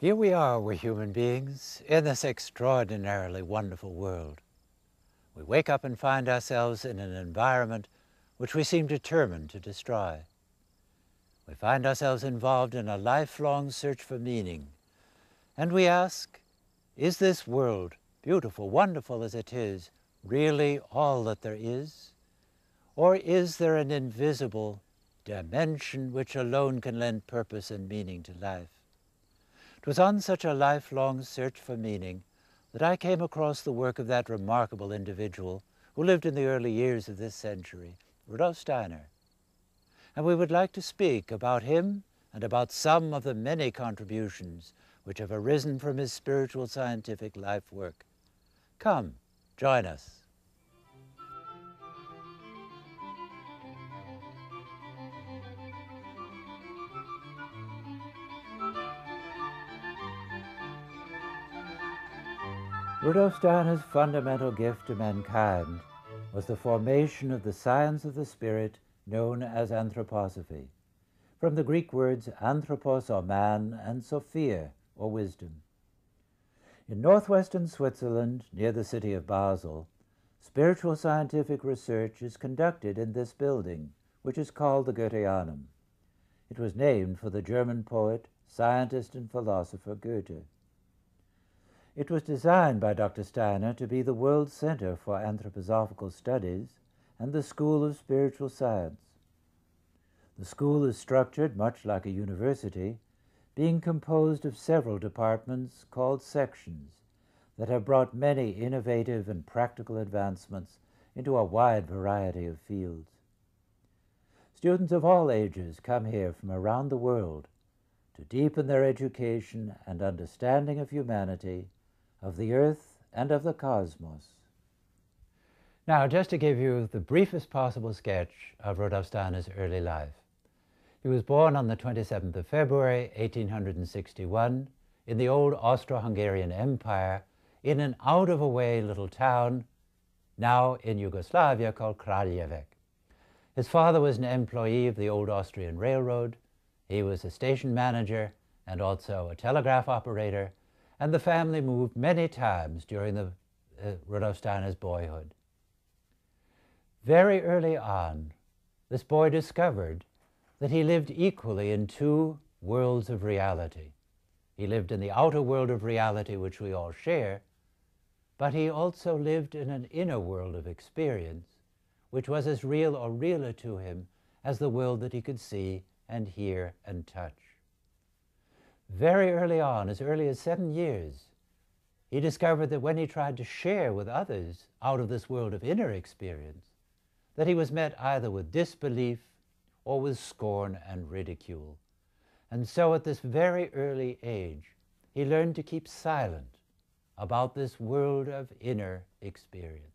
Here we are, we're human beings, in this extraordinarily wonderful world. We wake up and find ourselves in an environment which we seem determined to destroy. We find ourselves involved in a lifelong search for meaning, and we ask, is this world, beautiful, wonderful as it is, really all that there is? Or is there an invisible dimension which alone can lend purpose and meaning to life? It was on such a lifelong search for meaning that I came across the work of that remarkable individual who lived in the early years of this century, Rudolf Steiner. And we would like to speak about him and about some of the many contributions which have arisen from his spiritual scientific life work. Come, join us. Rudolf Steiner's fundamental gift to mankind was the formation of the science of the spirit known as anthroposophy, from the Greek words anthropos or man and sophia or wisdom. In northwestern Switzerland, near the city of Basel, spiritual scientific research is conducted in this building, which is called the Goetheanum. It was named for the German poet, scientist, and philosopher Goethe. It was designed by Dr. Steiner to be the world center for anthroposophical studies and the school of spiritual science. The school is structured much like a university, being composed of several departments called sections that have brought many innovative and practical advancements into a wide variety of fields. Students of all ages come here from around the world to deepen their education and understanding of humanity, of the earth, and of the cosmos. Now, just to give you the briefest possible sketch of Rudolf Steiner's early life. He was born on the 27th of February, 1861, in the old Austro-Hungarian Empire, in an out-of-the-way little town, now in Yugoslavia, called Kraljevec. His father was an employee of the old Austrian Railroad. He was a station manager and also a telegraph operator, and the family moved many times during Rudolf Steiner's boyhood. Very early on, this boy discovered that he lived equally in two worlds of reality. He lived in the outer world of reality, which we all share, but he also lived in an inner world of experience, which was as real or realer to him as the world that he could see and hear and touch. Very early on, as early as 7 years, he discovered that when he tried to share with others out of this world of inner experience, that he was met either with disbelief or with scorn and ridicule. And so at this very early age, he learned to keep silent about this world of inner experience.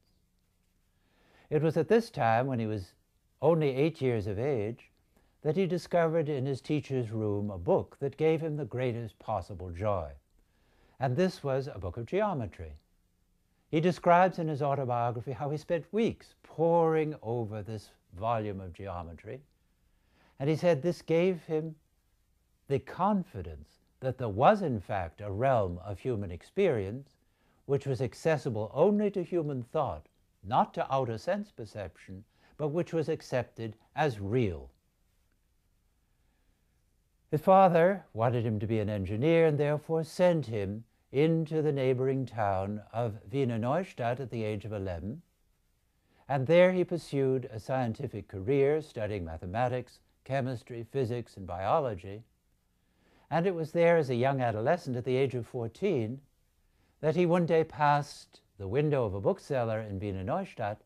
It was at this time, when he was only 8 years of age, that he discovered in his teacher's room a book that gave him the greatest possible joy. And this was a book of geometry. He describes in his autobiography how he spent weeks poring over this volume of geometry. And he said this gave him the confidence that there was in fact a realm of human experience which was accessible only to human thought, not to outer sense perception, but which was accepted as real. His father wanted him to be an engineer and therefore sent him into the neighboring town of Wiener Neustadt at the age of 11. And there he pursued a scientific career, studying mathematics, chemistry, physics, and biology. And it was there as a young adolescent at the age of 14 that he one day passed the window of a bookseller in Wiener Neustadt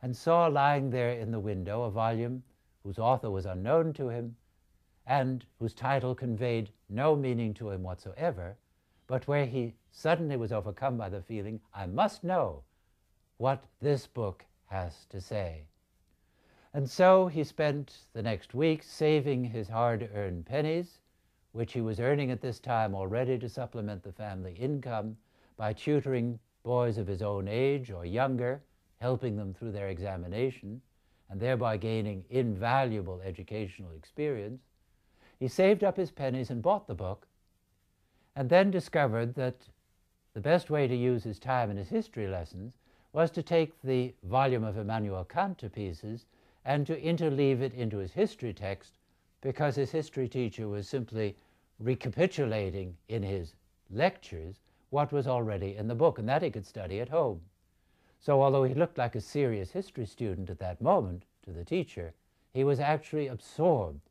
and saw lying there in the window a volume whose author was unknown to him and whose title conveyed no meaning to him whatsoever, but where he suddenly was overcome by the feeling, I must know what this book has to say. And so he spent the next week saving his hard-earned pennies, which he was earning at this time already to supplement the family income by tutoring boys of his own age or younger, helping them through their examination, and thereby gaining invaluable educational experience. He saved up his pennies and bought the book, and then discovered that the best way to use his time in his history lessons was to take the volume of Immanuel Kant to pieces and to interleave it into his history text, because his history teacher was simply recapitulating in his lectures what was already in the book, and that he could study at home. So although he looked like a serious history student at that moment to the teacher, he was actually absorbed,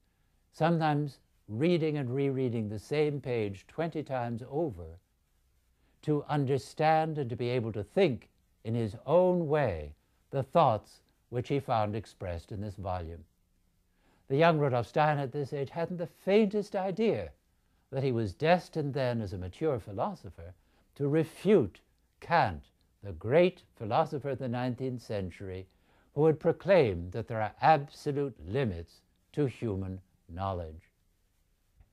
sometimes reading and rereading the same page 20 times over to understand and to be able to think in his own way the thoughts which he found expressed in this volume. The young Rudolf Steiner at this age hadn't the faintest idea that he was destined then, as a mature philosopher, to refute Kant, the great philosopher of the 19th century, who had proclaimed that there are absolute limits to human knowledge.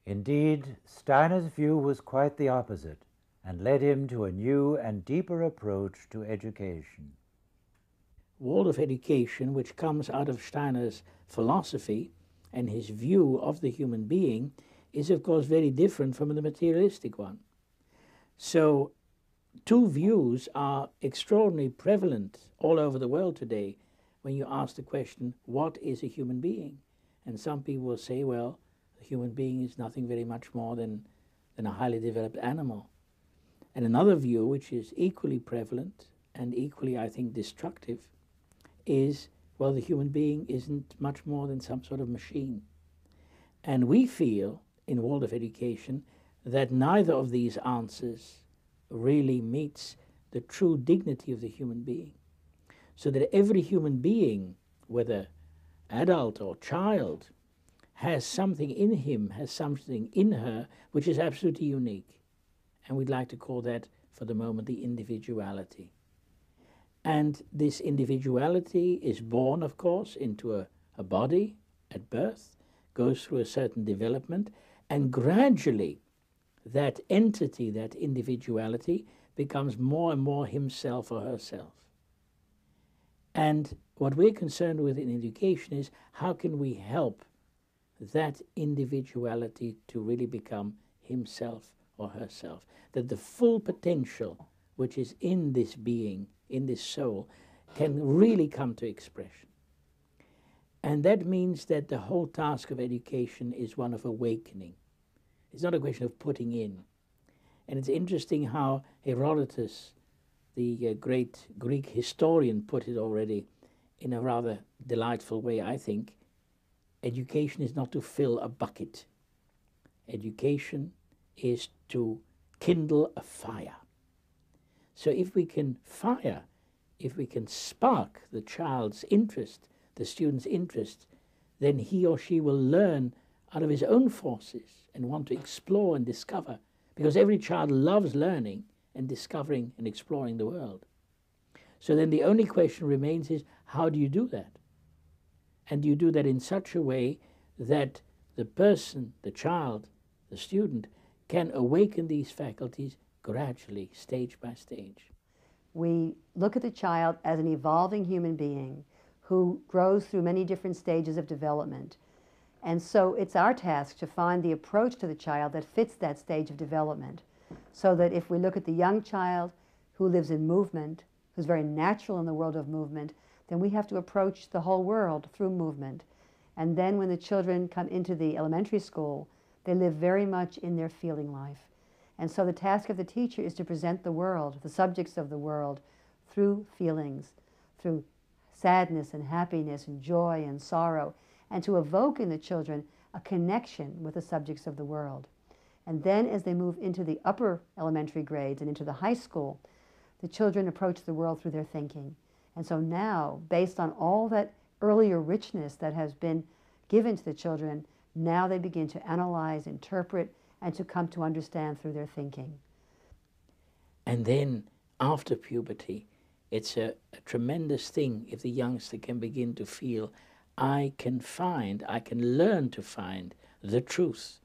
Indeed, Steiner's view was quite the opposite, and led him to a new and deeper approach to education. Waldorf education, which comes out of Steiner's philosophy and his view of the human being, is of course very different from the materialistic one. So two views are extraordinarily prevalent all over the world today when you ask the question, what is a human being? And some people will say, well, a human being is nothing very much more than a highly developed animal. And another view, which is equally prevalent and equally, I think, destructive, is, well, the human being isn't much more than some sort of machine. And we feel in Waldorf education that neither of these answers really meets the true dignity of the human being. So that every human being, whether adult or child, has something in him, has something in her, which is absolutely unique. And we'd like to call that, for the moment, the individuality. And this individuality is born, of course, into a body at birth, goes through a certain development, and gradually that entity, that individuality, becomes more and more himself or herself. And what we're concerned with in education is, how can we help that individuality to really become himself or herself, that the full potential which is in this being, in this soul, can really come to expression. And that means that the whole task of education is one of awakening. It's not a question of putting in. And it's interesting how Herodotus, the great Greek historian, put it already in a rather delightful way, I think. Education is not to fill a bucket. Education is to kindle a fire. So if we can fire, if we can spark the child's interest, the student's interest, then he or she will learn out of his own forces and want to explore and discover, because every child loves learning and discovering and exploring the world. So then the only question remains is, how do you do that? And do you do that in such a way that the person, the child, the student, can awaken these faculties gradually, stage by stage? We look at the child as an evolving human being who grows through many different stages of development. And so it's our task to find the approach to the child that fits that stage of development. So that if we look at the young child who lives in movement, who's very natural in the world of movement, then we have to approach the whole world through movement. And then when the children come into the elementary school, they live very much in their feeling life. And so the task of the teacher is to present the world, the subjects of the world, through feelings, through sadness and happiness and joy and sorrow, and to evoke in the children a connection with the subjects of the world. And then as they move into the upper elementary grades and into the high school, the children approach the world through their thinking. And so now, based on all that earlier richness that has been given to the children, now they begin to analyze, interpret, and to come to understand through their thinking. And then, after puberty, it's a tremendous thing if the youngster can begin to feel, I can learn to find the truth.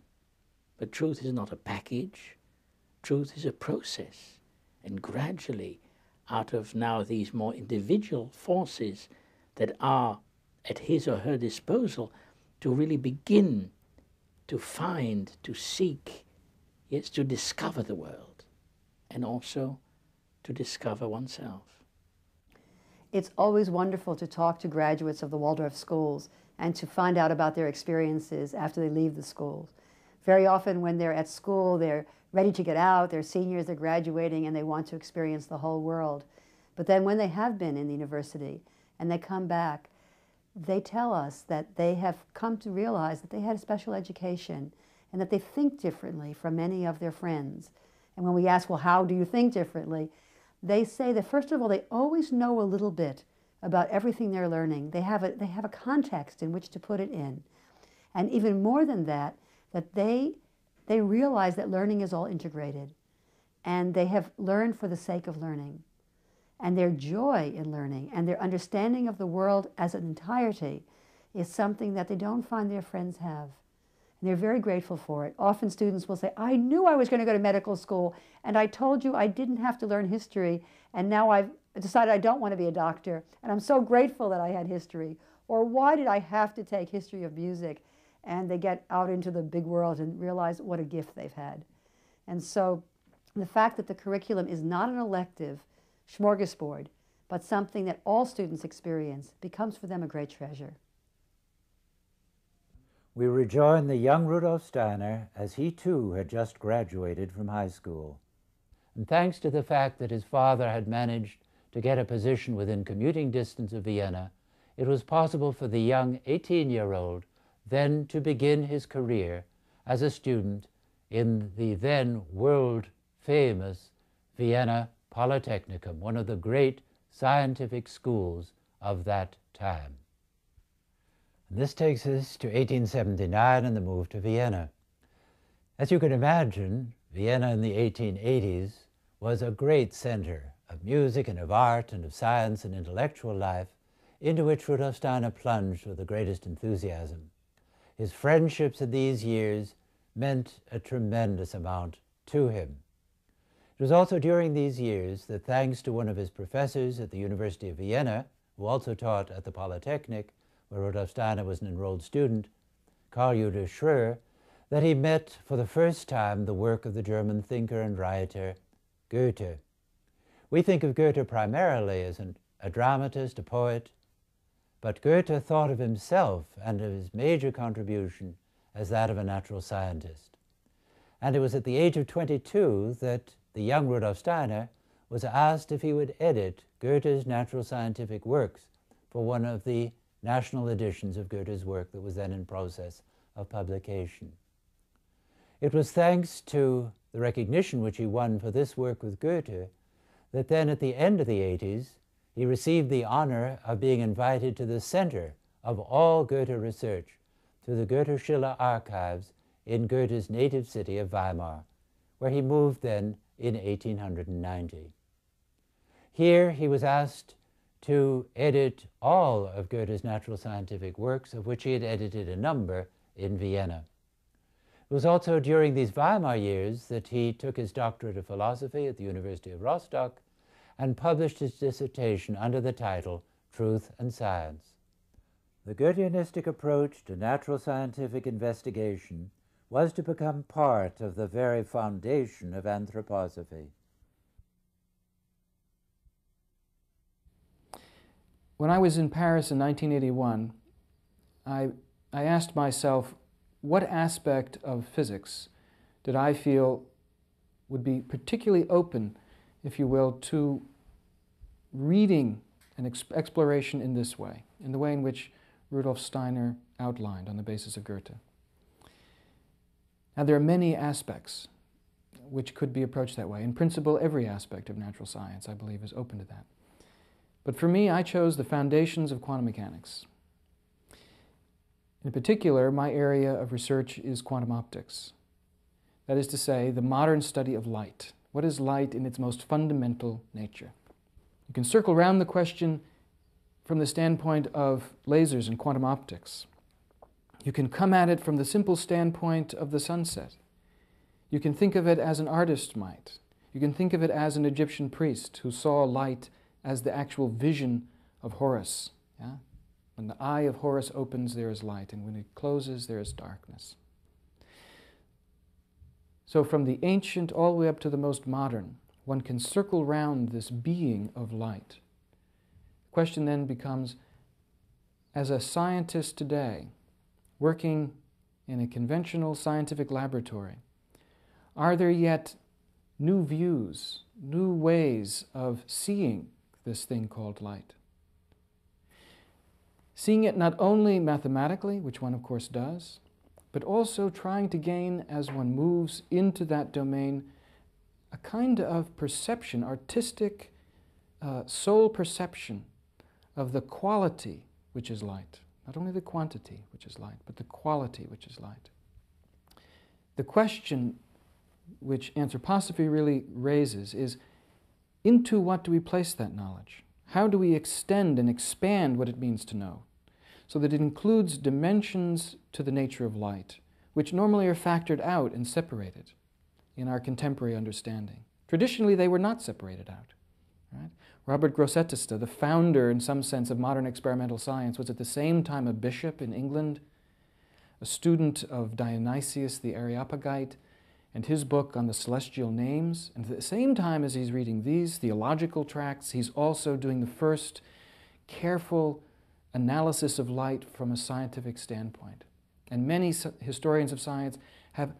But truth is not a package. Truth is a process. And gradually, out of now these more individual forces that are at his or her disposal, to really begin to find, to seek, Yes, to discover the world and also to discover oneself. It's always wonderful to talk to graduates of the Waldorf schools and to find out about their experiences after they leave the schools. Very often when they're at school, they're ready to get out, they're seniors, they're graduating, and they want to experience the whole world. But then when they have been in the university and they come back, they tell us that they have come to realize that they had a special education and that they think differently from many of their friends. And when we ask, well, how do you think differently? They say that, first of all, they always know a little bit about everything they're learning. They have a context in which to put it in. And even more than that, that they realize that learning is all integrated. And they have learned for the sake of learning. And their joy in learning and their understanding of the world as an entirety is something that they don't find their friends have. And they're very grateful for it. Often students will say, I knew I was going to go to medical school, and I told you I didn't have to learn history, and now I've decided I don't want to be a doctor, and I'm so grateful that I had history. Or why did I have to take history of music? And they get out into the big world and realize what a gift they've had. And so the fact that the curriculum is not an elective smorgasbord, but something that all students experience, becomes for them a great treasure. We rejoin the young Rudolf Steiner as he too had just graduated from high school. And thanks to the fact that his father had managed to get a position within commuting distance of Vienna, it was possible for the young 18-year-old then to begin his career as a student in the then world-famous Vienna Polytechnicum, one of the great scientific schools of that time. And this takes us to 1879 and the move to Vienna. As you can imagine, Vienna in the 1880s was a great center of music and of art and of science and intellectual life, into which Rudolf Steiner plunged with the greatest enthusiasm. His friendships in these years meant a tremendous amount to him. It was also during these years that, thanks to one of his professors at the University of Vienna, who also taught at the Polytechnic, where Rudolf Steiner was an enrolled student, Karl Judah Schröer, that he met for the first time the work of the German thinker and writer Goethe. We think of Goethe primarily as a dramatist, a poet, but Goethe thought of himself and of his major contribution as that of a natural scientist. And it was at the age of 22 that the young Rudolf Steiner was asked if he would edit Goethe's natural scientific works for one of the national editions of Goethe's work that was then in process of publication. It was thanks to the recognition which he won for this work with Goethe that then at the end of the 80s he received the honor of being invited to the center of all Goethe research to the Goethe-Schiller archives in Goethe's native city of Weimar, where he moved then in 1890. Here he was asked to edit all of Goethe's natural scientific works, of which he had edited a number in Vienna. It was also during these Weimar years that he took his doctorate of philosophy at the University of Rostock and published his dissertation under the title Truth and Science. The Goetheanistic approach to natural scientific investigation was to become part of the very foundation of anthroposophy. When I was in Paris in 1981, I asked myself, what aspect of physics did I feel would be particularly open, if you will, to reading an exploration in this way, in the way in which Rudolf Steiner outlined on the basis of Goethe. Now, there are many aspects which could be approached that way. In principle, every aspect of natural science, I believe, is open to that. But for me, I chose the foundations of quantum mechanics. In particular, my area of research is quantum optics. That is to say, the modern study of light. What is light in its most fundamental nature? You can circle around the question from the standpoint of lasers and quantum optics. You can come at it from the simple standpoint of the sunset. You can think of it as an artist might. You can think of it as an Egyptian priest who saw light as the actual vision of Horus. Yeah? When the eye of Horus opens, there is light, and when it closes, there is darkness. So from the ancient all the way up to the most modern, one can circle round this being of light. The question then becomes, as a scientist today, working in a conventional scientific laboratory, are there yet new views, new ways of seeing this thing called light? Seeing it not only mathematically, which one of course does, but also trying to gain, as one moves into that domain, a kind of perception, artistic soul perception of the quality which is light. Not only the quantity which is light, but the quality which is light. The question which anthroposophy really raises is, into what do we place that knowledge? How do we extend and expand what it means to know, so that it includes dimensions to the nature of light, which normally are factored out and separated in our contemporary understanding. Traditionally, they were not separated out. Right? Robert Grosseteste, the founder, in some sense, of modern experimental science, was at the same time a bishop in England, a student of Dionysius the Areopagite, and his book on the celestial names. And at the same time as he's reading these theological tracts, he's also doing the first careful analysis of light from a scientific standpoint. And many historians of science have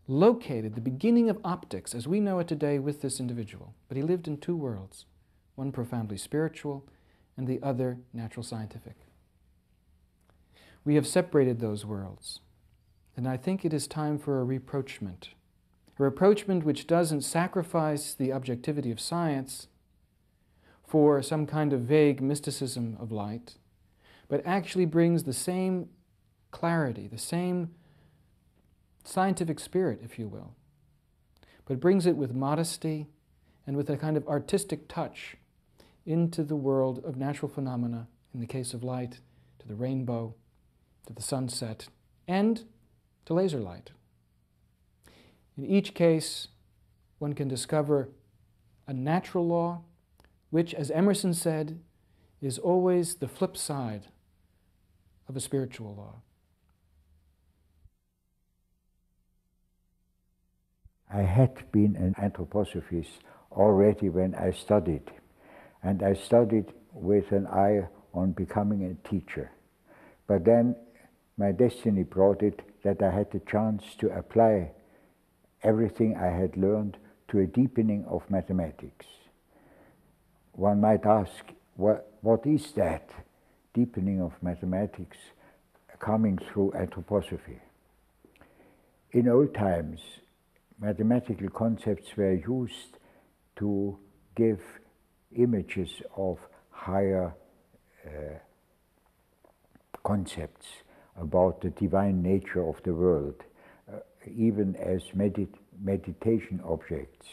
located the beginning of optics as we know it today with this individual. But he lived in two worlds, one profoundly spiritual and the other natural scientific. We have separated those worlds, and I think it is time for a rapprochement. A rapprochement which doesn't sacrifice the objectivity of science for some kind of vague mysticism of light, but actually brings the same clarity, the same scientific spirit, if you will, but brings it with modesty and with a kind of artistic touch into the world of natural phenomena, in the case of light, to the rainbow, to the sunset, and to laser light. In each case, one can discover a natural law, which, as Emerson said, is always the flip side of a spiritual law. I had been an anthroposophist already when I studied, and I studied with an eye on becoming a teacher. But then my destiny brought it that I had the chance to apply everything I had learned to a deepening of mathematics. One might ask, what is that deepening of mathematics coming through anthroposophy? In old times, mathematical concepts were used to give images of higher concepts about the divine nature of the world, even as meditation objects.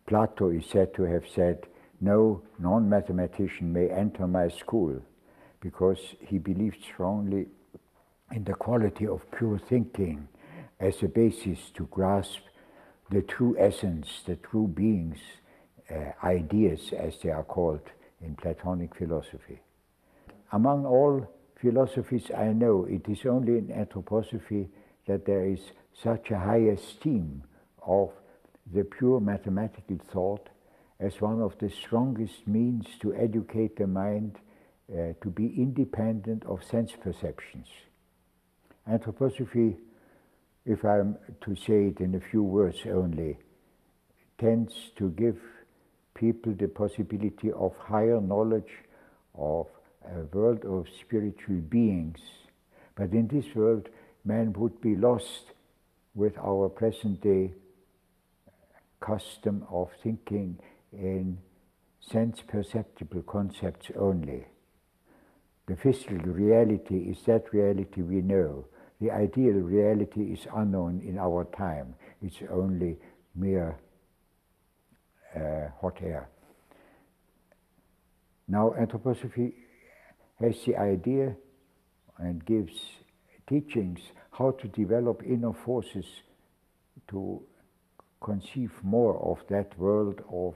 Plato is said to have said, "No non-mathematician may enter my school," because he believed strongly in the quality of pure thinking as a basis to grasp the true essence, the true beings, ideas as they are called in Platonic philosophy. Among all philosophies I know, it is only in anthroposophy that there is such a high esteem of the pure mathematical thought as one of the strongest means to educate the mind to be independent of sense perceptions. Anthroposophy, if I'm to say it in a few words only, tends to give people the possibility of higher knowledge of a world of spiritual beings. But in this world, man would be lost with our present-day custom of thinking in sense-perceptible concepts only. The physical reality is that reality we know. The ideal reality is unknown in our time. It's only mere hot air. Now, anthroposophy has the idea and gives teachings how to develop inner forces to conceive more of that world of,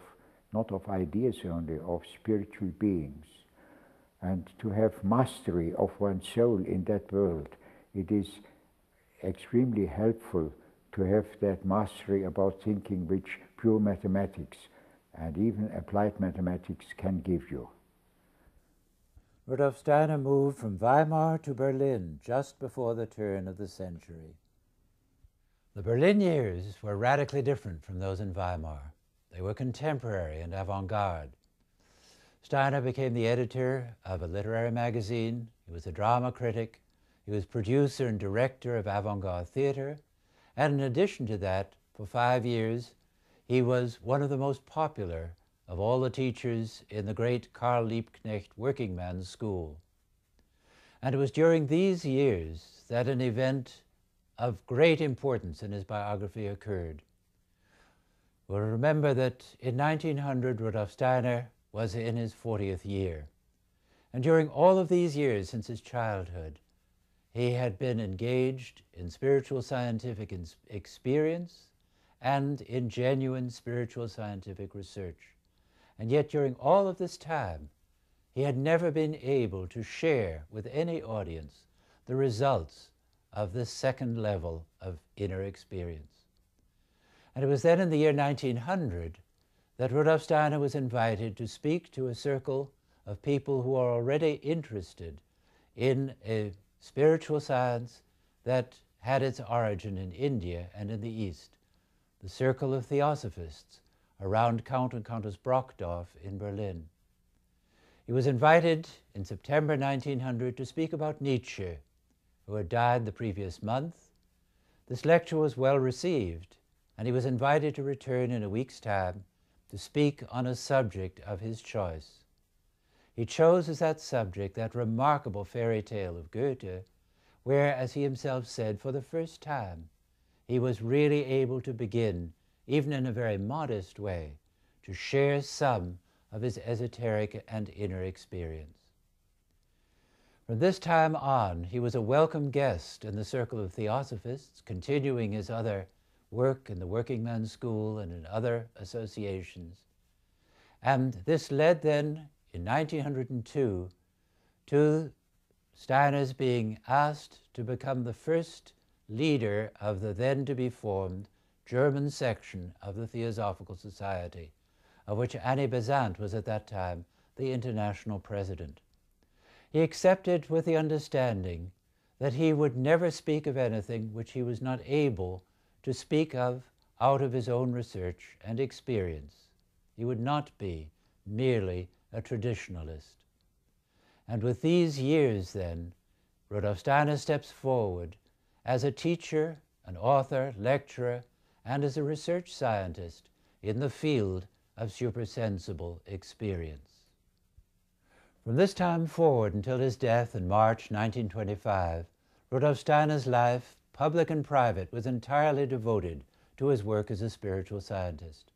not of ideas only, of spiritual beings, and to have mastery of one's soul in that world. It is extremely helpful to have that mastery about thinking which pure mathematics and even applied mathematics can give you. Rudolf Steiner moved from Weimar to Berlin just before the turn of the century. The Berlin years were radically different from those in Weimar. They were contemporary and avant-garde. Steiner became the editor of a literary magazine. He was a drama critic. He was producer and director of avant-garde theater. And in addition to that, for 5 years, he was one of the most popular of all the teachers in the great Karl Liebknecht Working Man's School. And it was during these years that an event of great importance in his biography occurred. We'll remember that in 1900, Rudolf Steiner was in his 40th year. And during all of these years since his childhood, he had been engaged in spiritual scientific experience and in genuine spiritual scientific research. And yet during all of this time, he had never been able to share with any audience the results of this second level of inner experience. And it was then in the year 1900 that Rudolf Steiner was invited to speak to a circle of people who are already interested in a spiritual science that had its origin in India and in the East, the circle of theosophists around Count and Countess Brockdorf in Berlin. He was invited in September 1900 to speak about Nietzsche, who had died the previous month. This lecture was well received, and he was invited to return in a week's time to speak on a subject of his choice. He chose as that subject that remarkable fairy tale of Goethe, where, as he himself said, for the first time, he was really able to begin, even in a very modest way, to share some of his esoteric and inner experience. From this time on, he was a welcome guest in the circle of theosophists, continuing his other work in the Working Man's School and in other associations. And this led then, in 1902, to Steiner's being asked to become the first leader of the then-to-be-formed German section of the Theosophical Society, of which Annie Besant was at that time the international president. He accepted with the understanding that he would never speak of anything which he was not able to speak of out of his own research and experience. He would not be merely a traditionalist. And with these years then, Rudolf Steiner steps forward as a teacher, an author, lecturer, and as a research scientist in the field of supersensible experience. From this time forward until his death in March 1925, Rudolf Steiner's life, public and private, was entirely devoted to his work as a spiritual scientist.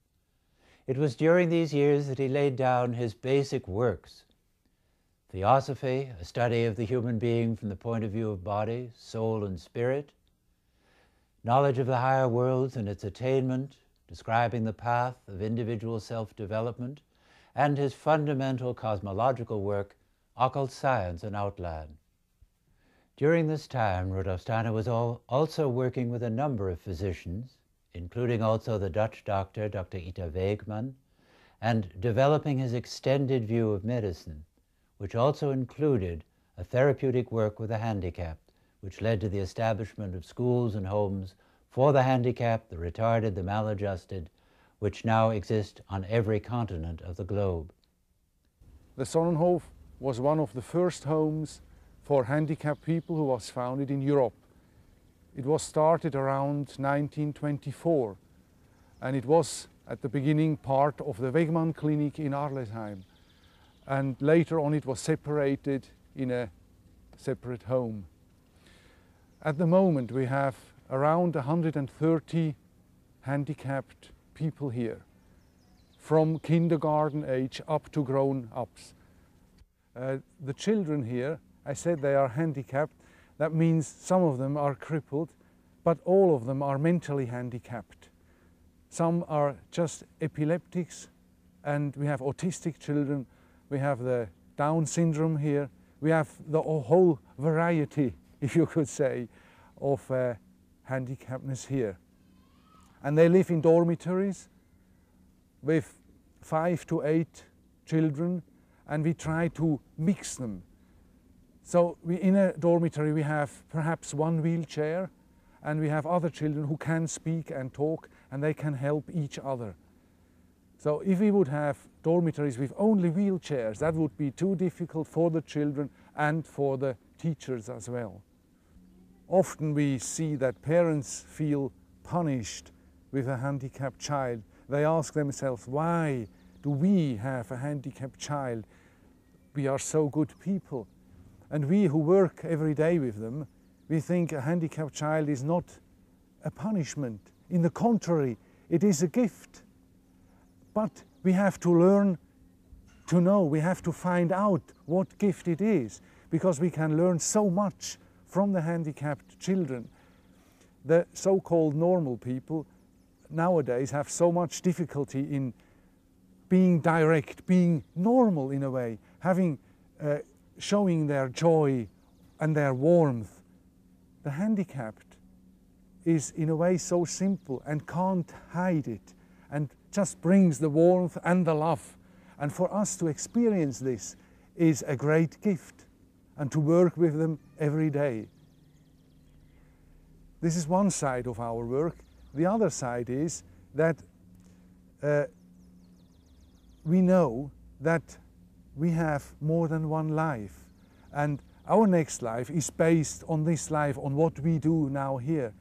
It was during these years that he laid down his basic works: Theosophy, a study of the human being from the point of view of body, soul, and spirit; Knowledge of the higher worlds and its attainment, describing the path of individual self-development; and his fundamental cosmological work, Occult Science and Outline. During this time, Rudolf Steiner was also working with a number of physicians, including also the Dutch doctor, Dr. Ita Wegman, and developing his extended view of medicine, which also included a therapeutic work with the handicapped, which led to the establishment of schools and homes for the handicapped, the retarded, the maladjusted, which now exist on every continent of the globe. The Sonnenhof was one of the first homes for handicapped people who was founded in Europe. It was started around 1924, and it was at the beginning part of the Wegmann Clinic in Arlesheim, and later on it was separated in a separate home. At the moment we have around 130 handicapped people here, from kindergarten age up to grown-ups. The children here, I said they are handicapped. That means some of them are crippled, but all of them are mentally handicapped. Some are just epileptics, and we have autistic children, we have the Down syndrome here, we have the whole variety, if you could say, of handicappedness here. and they live in dormitories with 5 to 8 children, and we try to mix them. So in a dormitory we have perhaps one wheelchair, and we have other children who can speak and talk, and they can help each other. So if we would have dormitories with only wheelchairs, that would be too difficult for the children and for the teachers as well. Often we see that parents feel punished with a handicapped child. They ask themselves, why do we have a handicapped child? We are so good people. And we who work every day with them, we think a handicapped child is not a punishment. In the contrary, it is a gift. But we have to learn to know, we have to find out what gift it is, because we can learn so much from the handicapped children. The so-called normal people nowadays have so much difficulty in being direct, being normal in a way, showing their joy and their warmth. The handicapped is in a way so simple and can't hide it, and just brings the warmth and the love. And for us to experience this is a great gift, and to work with them every day. This is one side of our work. The other side is that we know that we have more than one life, and our next life is based on this life, on what we do now here.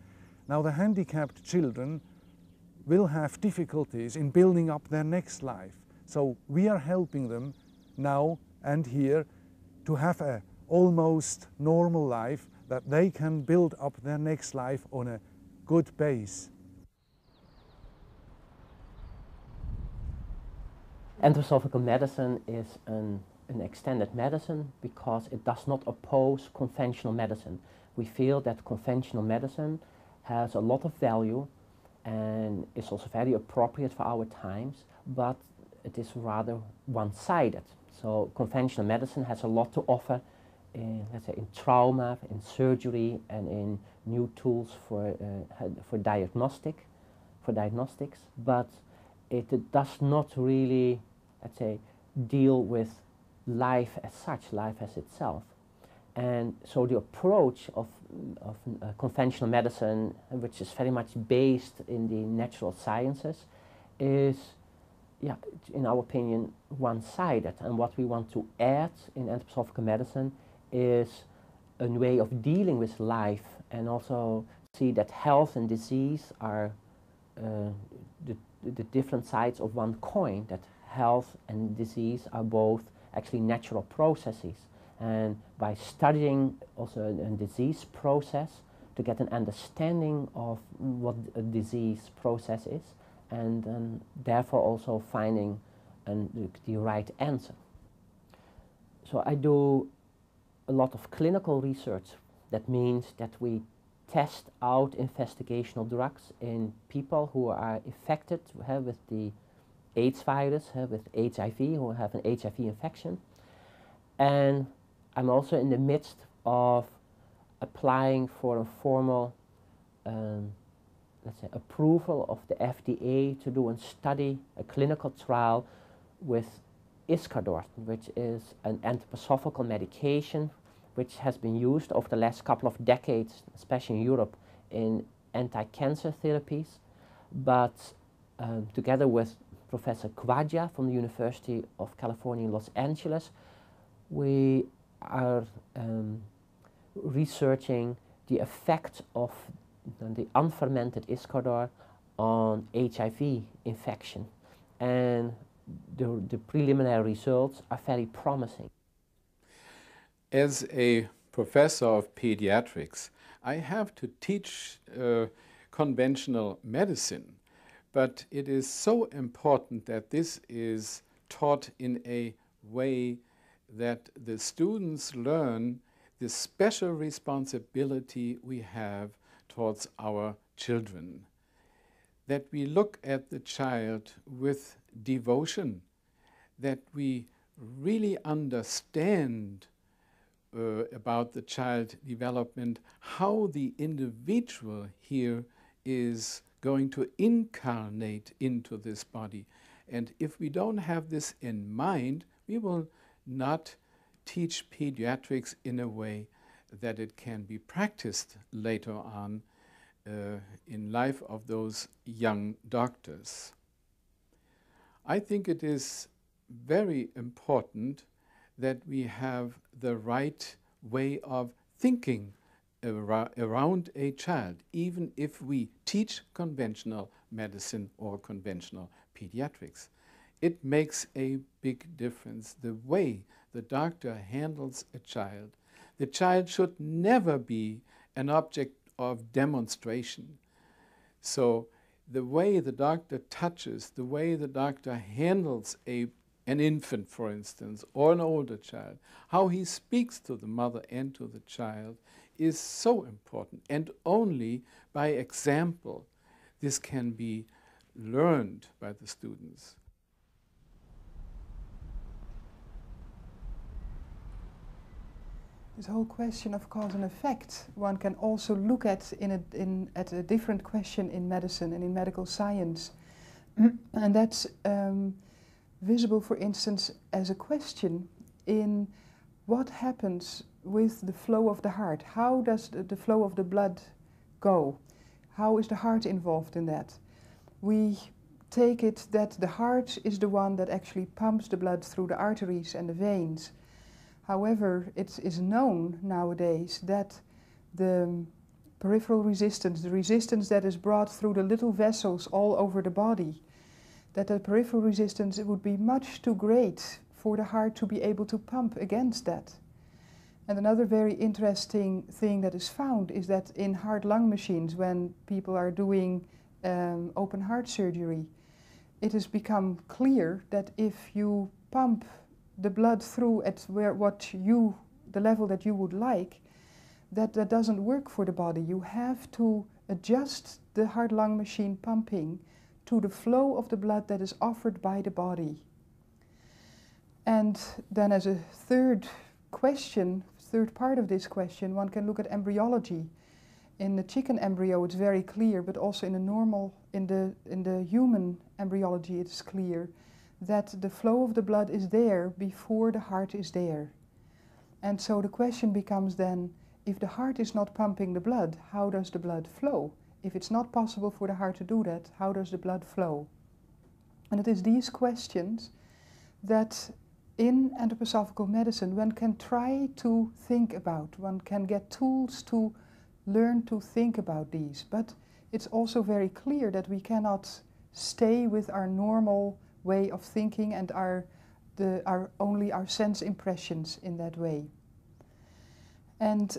Now the handicapped children will have difficulties in building up their next life. So we are helping them now and here to have a almost normal life, that they can build up their next life on a good base. Anthroposophical medicine is an extended medicine because it does not oppose conventional medicine. We feel that conventional medicine has a lot of value and is also very appropriate for our times, but it is rather one-sided. So conventional medicine has a lot to offer in, let's say, in trauma, in surgery, and in new tools for diagnostics, but it does not really, let's say, deal with life as such, life as itself. And so the approach of conventional medicine, which is very much based in the natural sciences, is, yeah, in our opinion, one-sided. And what we want to add in anthroposophical medicine is a way of dealing with life, and also see that health and disease are the different sides of one coin, that health and disease are both actually natural processes. And by studying also a disease process to get an understanding of what a disease process is, and therefore also finding the right answer. So I do a lot of clinical research. That means that we test out investigational drugs in people who are infected with the AIDS virus, with HIV, who have an HIV infection. And I'm also in the midst of applying for a formal, let's say, approval of the FDA to do a study, a clinical trial with Iscador, which is an anthroposophical medication which has been used over the last couple of decades, especially in Europe, in anti-cancer therapies. But together with Professor Quadja from the University of California in Los Angeles, we are researching the effect of the unfermented Iscador on HIV infection. And the preliminary results are very promising. As a professor of pediatrics, I have to teach conventional medicine, but it is so important that this is taught in a way that the students learn the special responsibility we have towards our children, that we look at the child with devotion, that we really understand about the child development, how the individual here is going to incarnate into this body. And if we don't have this in mind, we will not teach pediatrics in a way that it can be practiced later on in life of those young doctors. I think it is very important that we have the right way of thinking around a child, even if we teach conventional medicine or conventional pediatrics. It makes a big difference the way the doctor handles a child. The child should never be an object of demonstration. So the way the doctor touches, the way the doctor handles an infant, for instance, or an older child, how he speaks to the mother and to the child is so important. And only by example this can be learned by the students. This whole question of cause and effect, one can also look at at a different question in medicine and in medical science. And that's visible, for instance, as a question in what happens with the flow of the heart. How does the flow of the blood go? How is the heart involved in that? We take it that the heart is the one that actually pumps the blood through the arteries and the veins. However, it is known nowadays that the peripheral resistance, the resistance that is brought through the little vessels all over the body, that the peripheral resistance, it would be much too great for the heart to be able to pump against that. And another very interesting thing that is found is that in heart-lung machines, when people are doing open heart surgery, it has become clear that if you pump the blood through at the level that you would like, that doesn't work for the body. You have to adjust the heart-lung machine pumping to the flow of the blood that is offered by the body. And then as a third part of this question, one can look at embryology. In the chicken embryo it's very clear, but also in the human embryology it's clear that the flow of the blood is there before the heart is there. And so the question becomes then, if the heart is not pumping the blood, how does the blood flow? If it's not possible for the heart to do that, how does the blood flow? And it is these questions that in anthroposophical medicine one can try to think about. One can get tools to learn to think about these. But it's also very clear that we cannot stay with our normal way of thinking and only our sense impressions in that way. And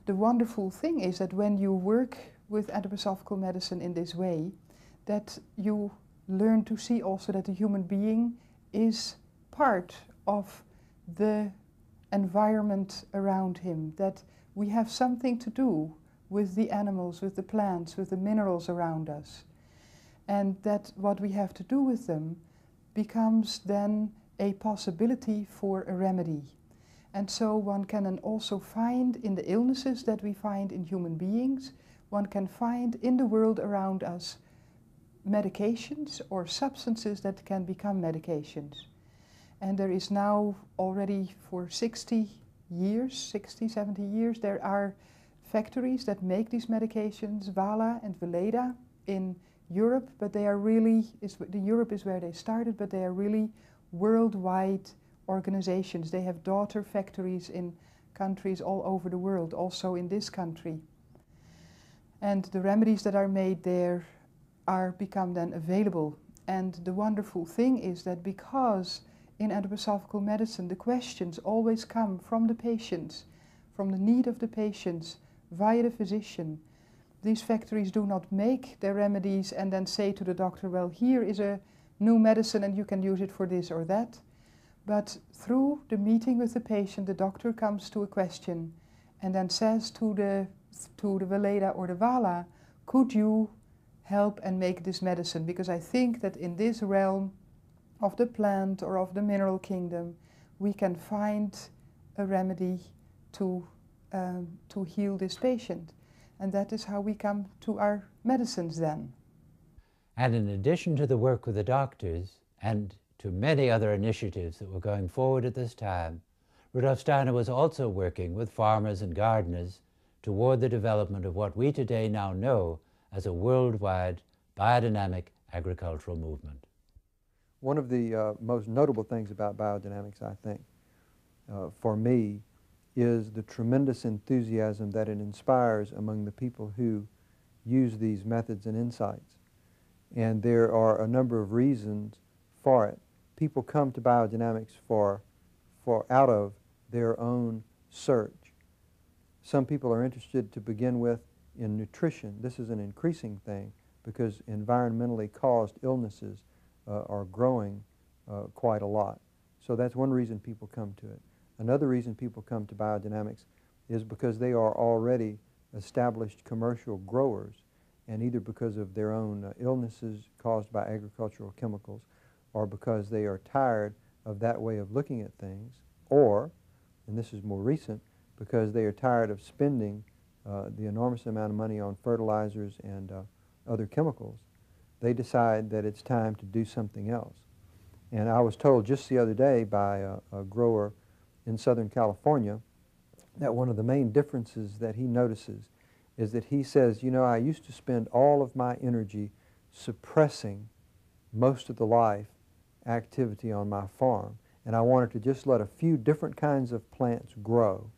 the wonderful thing is that when you work with anthroposophical medicine in this way, that you learn to see also that the human being is part of the environment around him, that we have something to do with the animals, with the plants, with the minerals around us, and that what we have to do with them becomes then a possibility for a remedy. And so one can then also find in the illnesses that we find in human beings, one can find in the world around us medications or substances that can become medications. And there is now already for 60, 70 years, there are factories that make these medications, Vala and Veleda, in Europe, but they are really, Europe is where they started, but they are really worldwide organizations. They have daughter factories in countries all over the world, also in this country. And the remedies that are made there are become then available. And the wonderful thing is that because in anthroposophical medicine the questions always come from the patients, from the need of the patients, via the physician. These factories do not make their remedies and then say to the doctor, well, here is a new medicine and you can use it for this or that. But through the meeting with the patient, the doctor comes to a question and then says to the Veleda or the Vala, could you help and make this medicine? Because I think that in this realm of the plant or of the mineral kingdom, we can find a remedy to heal this patient. And that is how we come to our medicines then. And in addition to the work with the doctors and to many other initiatives that were going forward at this time, Rudolf Steiner was also working with farmers and gardeners toward the development of what we today now know as a worldwide biodynamic agricultural movement. One of the most notable things about biodynamics, I think, for me, is the tremendous enthusiasm that it inspires among the people who use these methods and insights. And there are a number of reasons for it. People come to biodynamics out of their own search. Some people are interested to begin with in nutrition. This is an increasing thing because environmentally caused illnesses are growing quite a lot. So that's one reason people come to it. Another reason people come to biodynamics is because they are already established commercial growers, and either because of their own illnesses caused by agricultural chemicals or because they are tired of that way of looking at things, or, and this is more recent, because they are tired of spending the enormous amount of money on fertilizers and other chemicals. They decide that it's time to do something else. And I was told just the other day by a grower in Southern California that one of the main differences that he notices is that he says, you know, I used to spend all of my energy suppressing most of the life activity on my farm, and I wanted to just let a few different kinds of plants grow.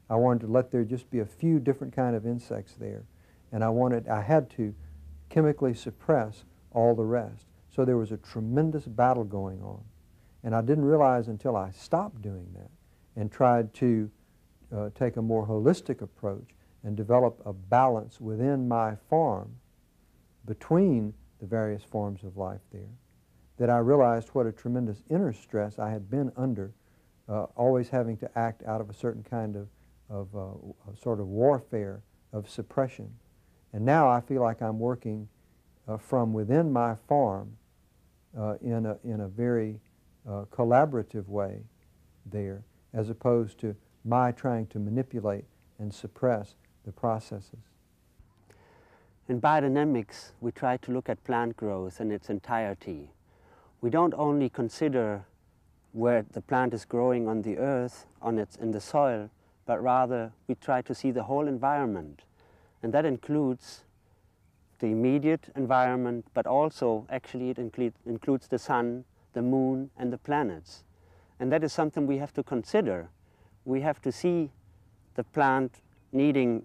I wanted to let there just be a few different kind of insects there, and I had to chemically suppress all the rest. So there was a tremendous battle going on, and I didn't realize until I stopped doing that and tried to take a more holistic approach and develop a balance within my farm between the various forms of life there, that I realized what a tremendous inner stress I had been under, always having to act out of a certain kind of sort of warfare of suppression. And now I feel like I'm working from within my farm in a very collaborative way there, as opposed to my trying to manipulate and suppress the processes. In biodynamics, we try to look at plant growth in its entirety. We don't only consider where the plant is growing on the earth, in the soil, but rather we try to see the whole environment. And that includes the immediate environment, but also actually it includes the sun, the moon, and the planets. And that is something we have to consider. We have to see the plant needing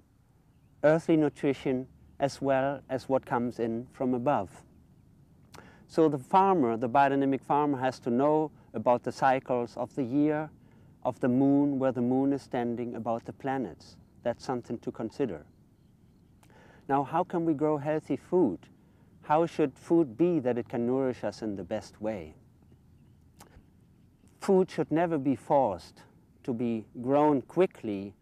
earthly nutrition as well as what comes in from above. So the farmer, the biodynamic farmer, has to know about the cycles of the year, of the moon, where the moon is standing, about the planets. That's something to consider. Now, how can we grow healthy food? How should food be that it can nourish us in the best way? Food should never be forced to be grown quickly.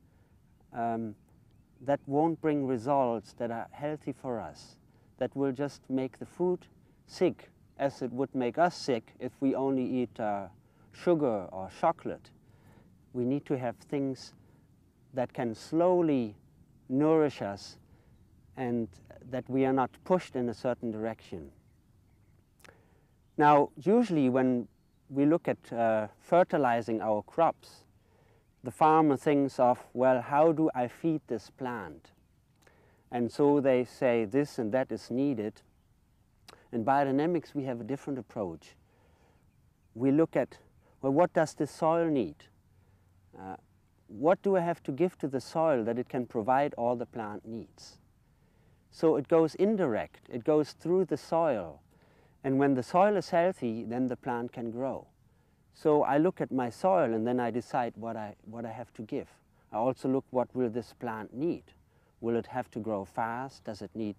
That won't bring results that are healthy for us. That will just make the food sick, as it would make us sick if we only eat sugar or chocolate. We need to have things that can slowly nourish us and that we are not pushed in a certain direction. Now, usually when we look at fertilizing our crops, the farmer thinks of, well, how do I feed this plant? And so they say this and that is needed. In biodynamics, we have a different approach. We look at, well, what does the soil need? What do I have to give to the soil that it can provide all the plant needs? So it goes indirect, it goes through the soil. And when the soil is healthy, then the plant can grow. So I look at my soil and then I decide what I have to give. I also look, what will this plant need? Will it have to grow fast? Does it need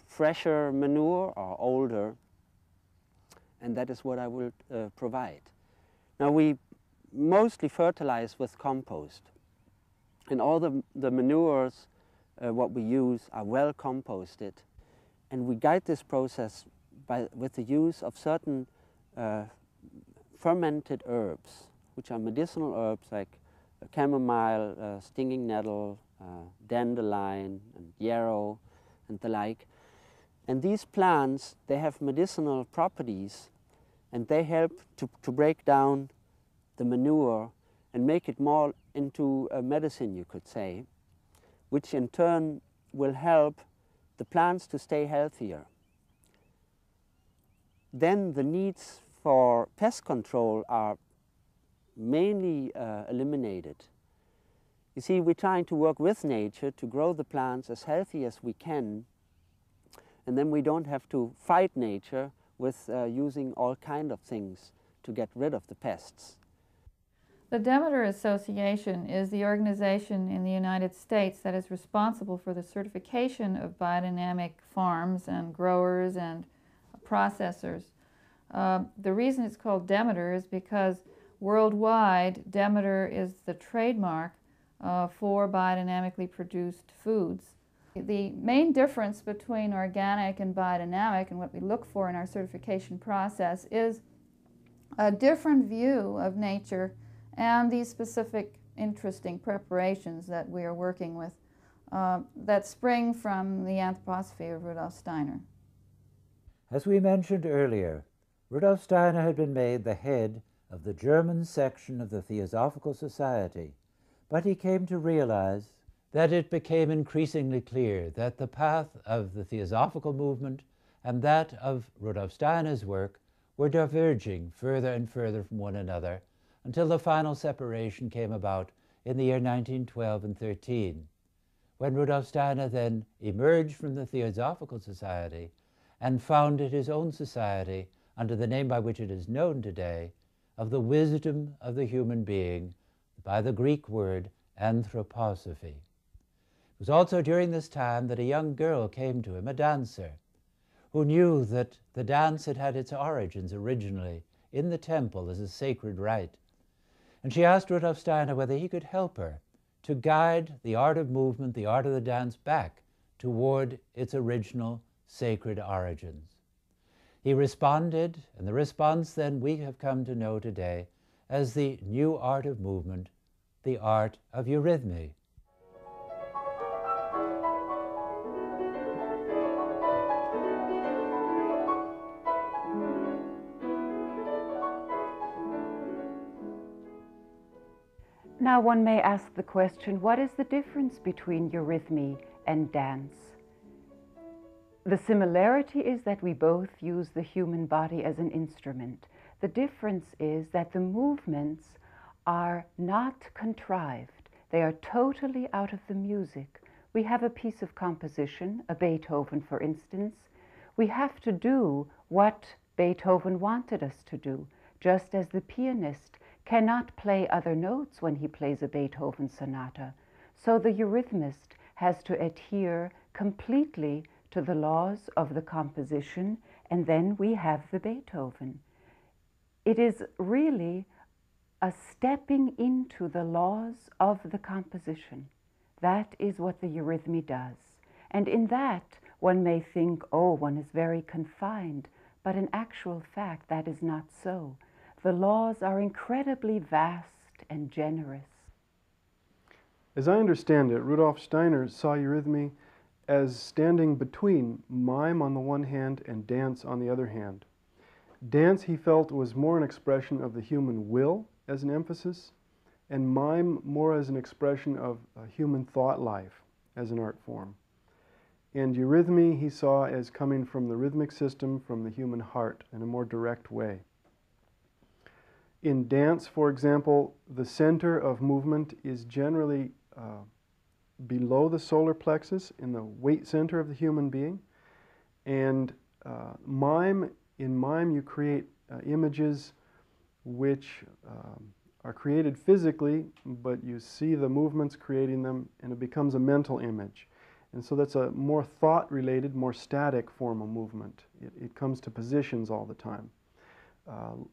fresher manure or older? And that is what I will provide. Now we mostly fertilize with compost. And all the manures what we use are well composted. And we guide this process with the use of certain fermented herbs, which are medicinal herbs like chamomile, stinging nettle, dandelion, and yarrow, and the like. And these plants, they have medicinal properties, and they help to break down the manure and make it more into a medicine, you could say, which in turn will help the plants to stay healthier. Then the needs for pest control are mainly eliminated. You see, we're trying to work with nature to grow the plants as healthy as we can, and then we don't have to fight nature with using all kinds of things to get rid of the pests. The Demeter Association is the organization in the United States that is responsible for the certification of biodynamic farms and growers and processors. The reason it's called Demeter is because worldwide Demeter is the trademark for biodynamically produced foods. The main difference between organic and biodynamic and what we look for in our certification process is a different view of nature and these specific interesting preparations that we are working with that spring from the anthroposophy of Rudolf Steiner. As we mentioned earlier, Rudolf Steiner had been made the head of the German section of the Theosophical Society, but he came to realize that it became increasingly clear that the path of the Theosophical movement and that of Rudolf Steiner's work were diverging further and further from one another until the final separation came about in the year 1912 and 13, when Rudolf Steiner then emerged from the Theosophical Society and founded his own society under the name by which it is known today, of the wisdom of the human being, by the Greek word anthroposophy. It was also during this time that a young girl came to him, a dancer, who knew that the dance had had its origins originally in the temple as a sacred rite. And she asked Rudolf Steiner whether he could help her to guide the art of movement, the art of the dance, back toward its original sacred origins. He responded, and the response then we have come to know today as the new art of movement, the art of eurythmy. Now one may ask the question, what is the difference between eurythmy and dance? The similarity is that we both use the human body as an instrument. The difference is that the movements are not contrived. They are totally out of the music. We have a piece of composition, a Beethoven for instance. We have to do what Beethoven wanted us to do, just as the pianist cannot play other notes when he plays a Beethoven sonata. So the eurythmist has to adhere completely to the laws of the composition, and then we have the Beethoven. It is really a stepping into the laws of the composition. That is what the eurythmy does. And in that, one may think, oh, one is very confined, but in actual fact, that is not so. The laws are incredibly vast and generous. As I understand it, Rudolf Steiner saw eurythmy as standing between mime on the one hand and dance on the other hand. Dance, he felt, was more an expression of the human will as an emphasis, and mime more as an expression of human thought life as an art form. And eurythmy he saw as coming from the rhythmic system, from the human heart in a more direct way. In dance, for example, the center of movement is generally below the solar plexus, in the weight center of the human being. And in mime you create images which are created physically, but you see the movements creating them, and it becomes a mental image. And so that's a more thought-related, more static form of movement. It comes to positions all the time.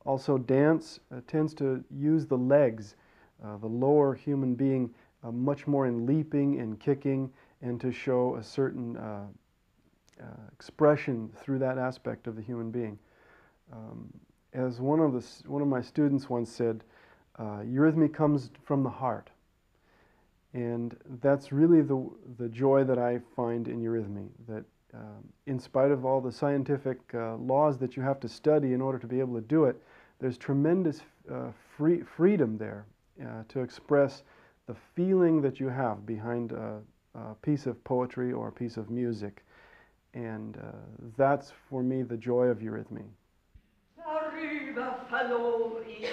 Also, dance tends to use the legs, the lower human being, much more in leaping and kicking, and to show a certain expression through that aspect of the human being. As one of my students once said, eurythmy comes from the heart. And that's really the joy that I find in eurythmy, that in spite of all the scientific laws that you have to study in order to be able to do it, there's tremendous freedom there to express the feeling that you have behind a piece of poetry or a piece of music. And that's, for me, the joy of eurythmy. Darüber verlor ich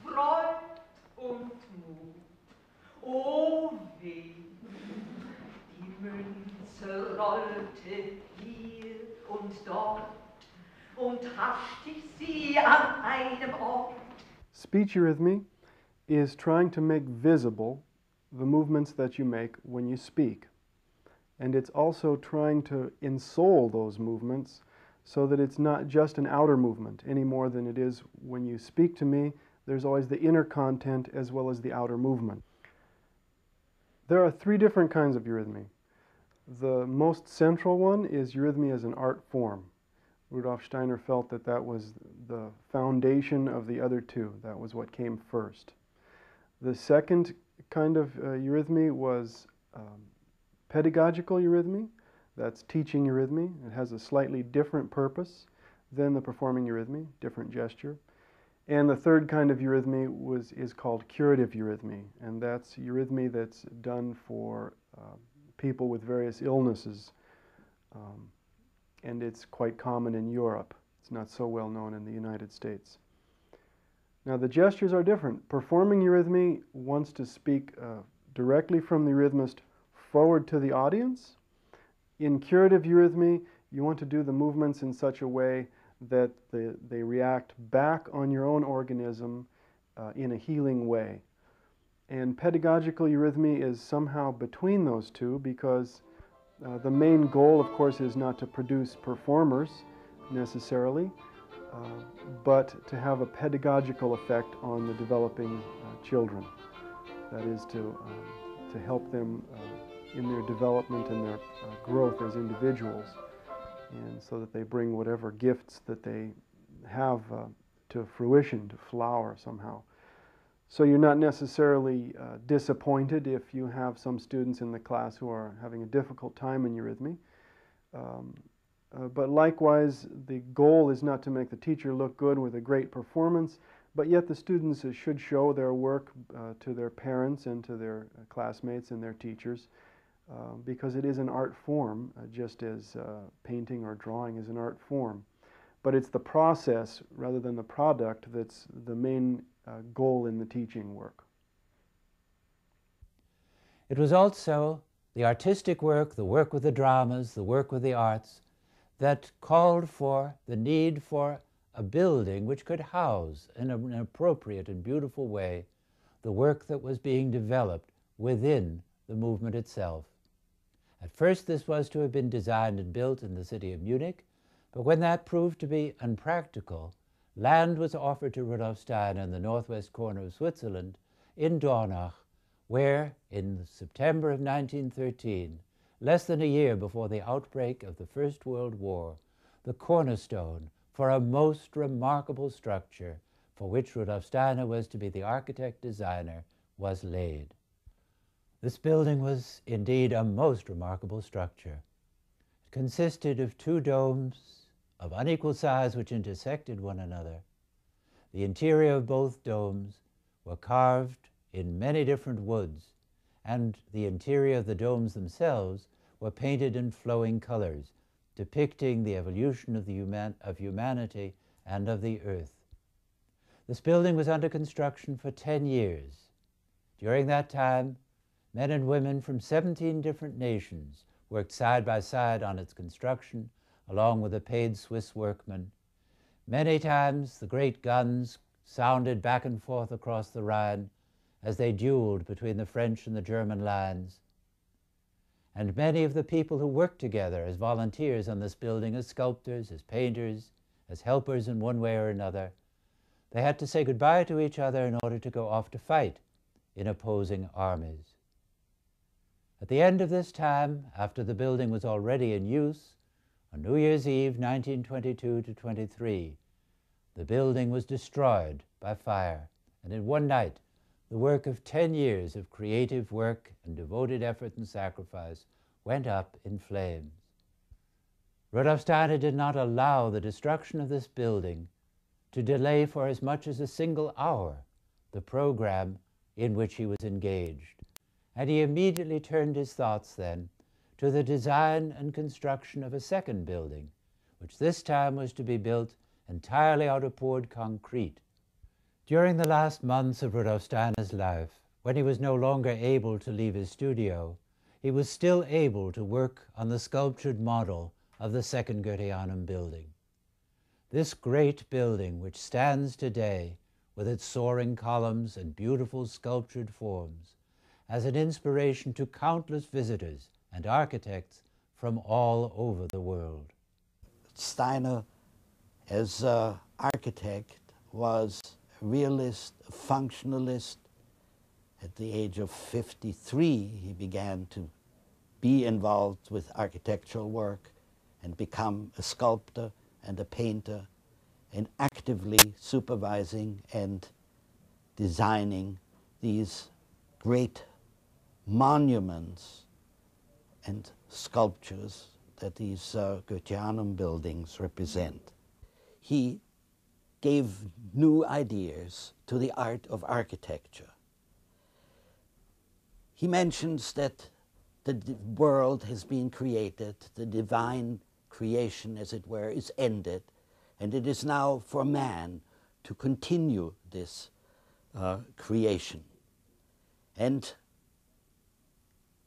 Freud und Mut. Oh weh, die Münze rollte hier und dort und haschte ich sie an einem Ort. Speech eurythmy is trying to make visible the movements that you make when you speak. And it's also trying to ensoul those movements so that it's not just an outer movement any more than it is when you speak to me. There's always the inner content as well as the outer movement. There are three different kinds of eurythmy. The most central one is eurythmy as an art form. Rudolf Steiner felt that that was the foundation of the other two. That was what came first. The second kind of eurythmy was pedagogical eurythmy. That's teaching eurythmy. It has a slightly different purpose than the performing eurythmy, different gesture. And the third kind of eurythmy is called curative eurythmy, and that's eurythmy that's done for people with various illnesses. And it's quite common in Europe. It's not so well known in the United States. Now the gestures are different. Performing eurythmy wants to speak directly from the eurythmist forward to the audience. In curative eurythmy, you want to do the movements in such a way that they react back on your own organism in a healing way. And pedagogical eurythmy is somehow between those two, because the main goal, of course, is not to produce performers necessarily, but to have a pedagogical effect on the developing children. That is to help them in their development and their growth as individuals, and so that they bring whatever gifts that they have to fruition, to flower somehow. So you're not necessarily disappointed if you have some students in the class who are having a difficult time in eurythmy. But likewise, the goal is not to make the teacher look good with a great performance, but yet the students should show their work to their parents and to their classmates and their teachers, because it is an art form, just as painting or drawing is an art form. But it's the process rather than the product that's the main goal in the teaching work. It was also the artistic work, the work with the dramas, the work with the arts, that called for the need for a building which could house in an appropriate and beautiful way the work that was being developed within the movement itself. At first this was to have been designed and built in the city of Munich, but when that proved to be unpractical, land was offered to Rudolf Steiner in the northwest corner of Switzerland, in Dornach, where in September of 1913, less than a year before the outbreak of the First World War, the cornerstone for a most remarkable structure, for which Rudolf Steiner was to be the architect-designer, was laid. This building was indeed a most remarkable structure. It consisted of two domes of unequal size which intersected one another. The interior of both domes were carved in many different woods, and the interior of the domes themselves were painted in flowing colors, depicting the evolution of humanity and of the earth. This building was under construction for 10 years. During that time, men and women from 17 different nations worked side by side on its construction, along with a paid Swiss workman. Many times the great guns sounded back and forth across the Rhine as they dueled between the French and the German lines. And many of the people who worked together as volunteers on this building, as sculptors, as painters, as helpers in one way or another, they had to say goodbye to each other in order to go off to fight in opposing armies. At the end of this time, after the building was already in use, on New Year's Eve 1922-23, the building was destroyed by fire, and in one night the work of 10 years of creative work and devoted effort and sacrifice went up in flames. Rudolf Steiner did not allow the destruction of this building to delay for as much as a single hour the program in which he was engaged, and he immediately turned his thoughts then to the design and construction of a second building, which this time was to be built entirely out of poured concrete. During the last months of Rudolf Steiner's life, when he was no longer able to leave his studio, he was still able to work on the sculptured model of the second Goetheanum building. This great building, which stands today with its soaring columns and beautiful sculptured forms, as an inspiration to countless visitors and architects from all over the world. Steiner, as an architect, was a realist, a functionalist. At the age of 53, he began to be involved with architectural work and become a sculptor and a painter, and actively supervising and designing these great monuments and sculptures that these Goetheanum buildings represent. He gave new ideas to the art of architecture. He mentions that the world has been created, the divine creation, as it were, is ended, and it is now for man to continue this creation. And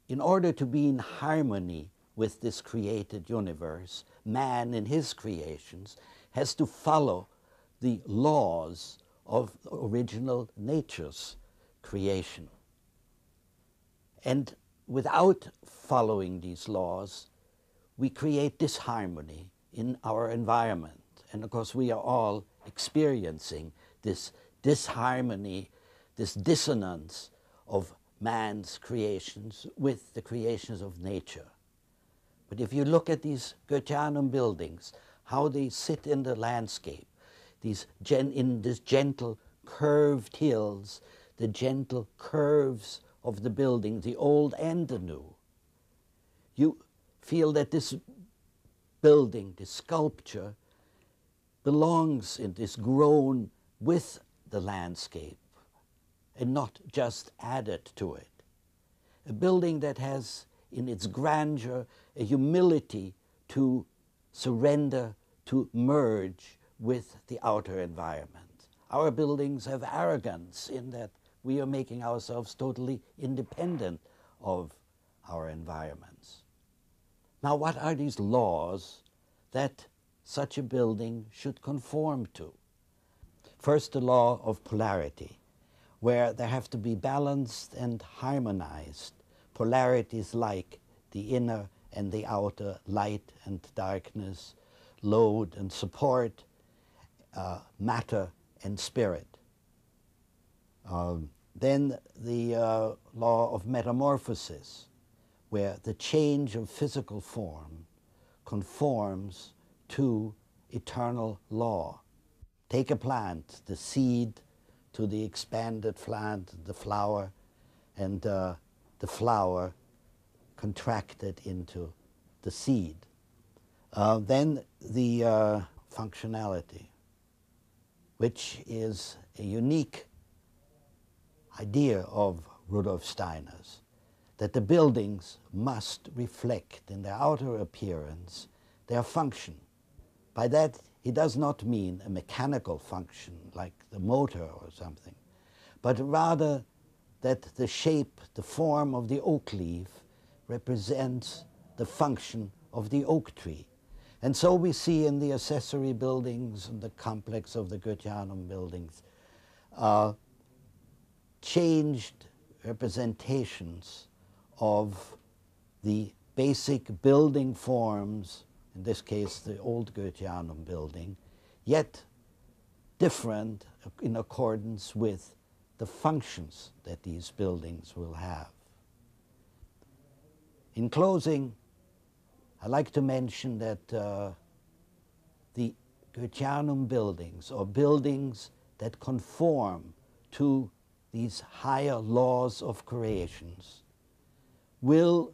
in order to be in harmony with this created universe, man in his creations has to follow the laws of original nature's creation. And without following these laws, we create disharmony in our environment. And of course, we are all experiencing this disharmony, this dissonance of man's creations with the creations of nature. But if you look at these Goetheanum buildings, how they sit in the landscape, in these gentle curved hills, the gentle curves of the building, the old and the new, you feel that this building, this sculpture, belongs and is grown with the landscape and not just added to it. A building that has in its grandeur a humility to surrender, to merge with the outer environment. Our buildings have arrogance in that we are making ourselves totally independent of our environments. Now, what are these laws that such a building should conform to? First, the law of polarity, where there have to be balanced and harmonized polarities like the inner and the outer, light and darkness, load and support, matter and spirit. Then the law of metamorphosis, where the change of physical form conforms to eternal law. Take a plant, the seed to the expanded plant, the flower, and the flower contracted into the seed. Then the functionality, which is a unique idea of Rudolf Steiner's, that the buildings must reflect in their outer appearance their function. By that, he does not mean a mechanical function like the motor or something, but rather that the shape, the form of the oak leaf represents the function of the oak tree. And so we see in the accessory buildings and the complex of the Goetheanum buildings changed representations of the basic building forms, in this case the old Goetheanum building, yet different in accordance with the functions that these buildings will have. In closing, I'd like to mention that the Goetheanum buildings, or buildings that conform to these higher laws of creations, will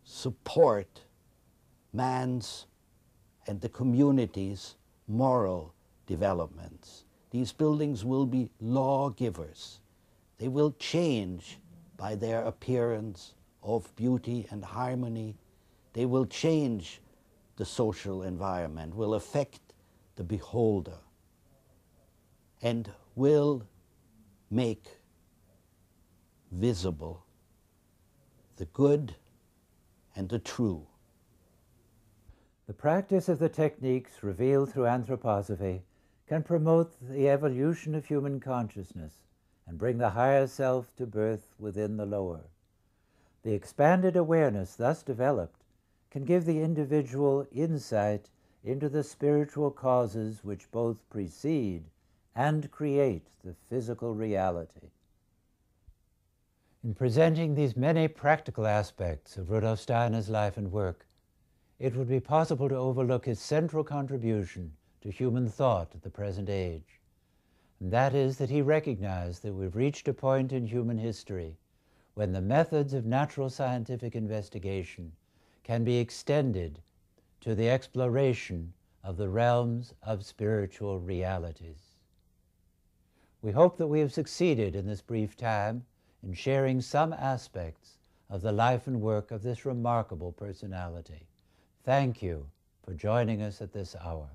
support man's and the community's moral developments. These buildings will be lawgivers. They will change by their appearance of beauty and harmony. They will change the social environment, will affect the beholder, and will make visible the good and the true. The practice of the techniques revealed through anthroposophy can promote the evolution of human consciousness and bring the higher self to birth within the lower. The expanded awareness thus developed can give the individual insight into the spiritual causes which both precede and create the physical reality. In presenting these many practical aspects of Rudolf Steiner's life and work, it would be possible to overlook his central contribution to human thought at the present age. And that is that he recognized that we've reached a point in human history when the methods of natural scientific investigation can be extended to the exploration of the realms of spiritual realities. We hope that we have succeeded in this brief time in sharing some aspects of the life and work of this remarkable personality. Thank you for joining us at this hour.